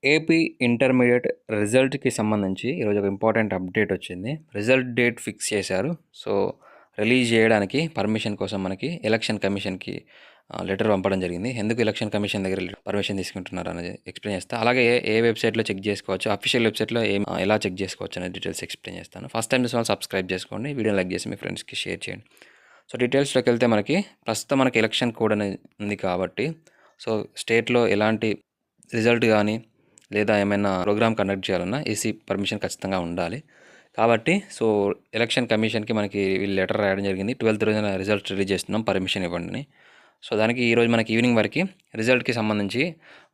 AP intermediate రిజల్ట్‌కి సంబంధించి ఈరోజు ఒక ఇంపార్టెంట్ అప్డేట్ వచ్చింది. రిజల్ట్ డేట్ ఫిక్స్ చేశారు. సో, రిలీజ్ చేయడానికి పర్మిషన్ కోసం మనకి ఎలక్షన్ కమిషన్‌కి లెటర్ పంపడం జరిగింది. ఎందుకు ఎలక్షన్ కమిషన్ దగ్గర పర్మిషన్ తీసుకుంటున్నారు అనేది ఎక్స్‌ప్లెయిన్ చేస్తా. అలాగే ఏ వెబ్‌సైట్‌లో చెక్ చేసుకోవచ్చు, అఫీషియల్ వెబ్‌సైట్‌లో ఎలా చెక్ చేసుకోవచ్చు అనే డీటెయిల్స్ ఎక్స్‌ప్లెయిన్ చేస్తాను. ఫస్ట్ టైమ్ చూసిన వాళ్ళు సబ్స్క్రైబ్ చేసుకోండి. వీడియోని లైక్ చేసి మీ ఫ్రెండ్స్‌కి షేర్ చేయండి. సో, డీటెయిల్స్‌లోకి వెళ్తే మనకి ప్రస్తుతం మనకి ఎలక్షన్ కోడ్ అనేది ఉంది కాబట్టి, సో, స్టేట్‌లో ఎలాంటి రిజల్ట్ గానీ లేదా ఏమైనా ప్రోగ్రామ్ కండక్ట్ చేయాలన్నా ఏసీ పర్మిషన్ ఖచ్చితంగా ఉండాలి. కాబట్టి సో, ఎలక్షన్ కమిషన్‌కి మనకి వీళ్ళు లెటర్ రాయడం జరిగింది. 12థ్ రోజున రిజల్ట్ రిలీజ్ చేస్తున్నాం, పర్మిషన్ ఇవ్వండి అని. సో, దానికి ఈరోజు మనకి ఈవినింగ్ వరకి రిజల్ట్‌కి సంబంధించి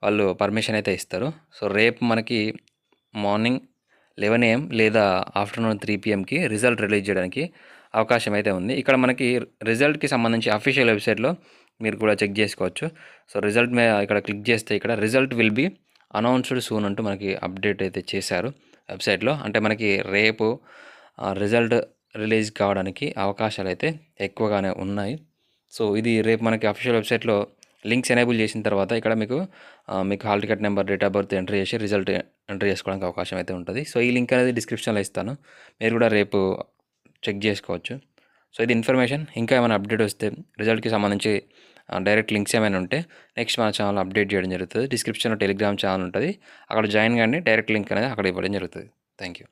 వాళ్ళు పర్మిషన్ అయితే ఇస్తారు. సో, రేపు మనకి మార్నింగ్ 11 AM లేదా ఆఫ్టర్‌నూన్ 3 PMకి రిజల్ట్ రిలీజ్ చేయడానికి అవకాశం అయితే ఉంది. ఇక్కడ మనకి రిజల్ట్‌కి సంబంధించి అఫీషియల్ వెబ్‌సైట్‌లో మీరు కూడా చెక్ చేసుకోవచ్చు. సో, రిజల్ట్ ఇక్కడ క్లిక్ చేస్తే ఇక్కడ result will be announced soon అంటూ మనకి అప్డేట్ అయితే చేశారు వెబ్సైట్లో. అంటే మనకి రేపు రిజల్ట్ రిలీజ్ కావడానికి అవకాశాలు అయితే ఎక్కువగానే ఉన్నాయి. సో, ఇది రేపు మనకి అఫీషియల్ వెబ్సైట్లో లింక్స్ ఎనేబుల్ చేసిన తర్వాత ఇక్కడ మీకు hall ticket number, date of birth enter చేసి రిజల్ట్ ఎంటర్ చేసుకోవడానికి అవకాశం అయితే ఉంటుంది. సో, ఈ లింక్ అనేది డిస్క్రిప్షన్లో ఇస్తాను. మీరు కూడా రేపు చెక్ చేసుకోవచ్చు. సో, ఇది ఇన్ఫర్మేషన్. ఇంకా ఏమైనా అప్డేట్ వస్తే రిజల్ట్‌కి సంబంధించి డైరెక్ట్ లింక్స్ ఏమైనా ఉంటే నెక్స్ట్ మన ఛానల్ అప్డేట్ చేయడం జరుగుతుంది. డిస్క్రిప్షన్‌లో టెలిగ్రామ్ ఛానల్ ఉంటుంది. అక్కడ జాయిన్ కండి. డైరెక్ట్ లింక్ అనేది అక్కడ ఇవ్వడం జరుగుతుంది. Thank you.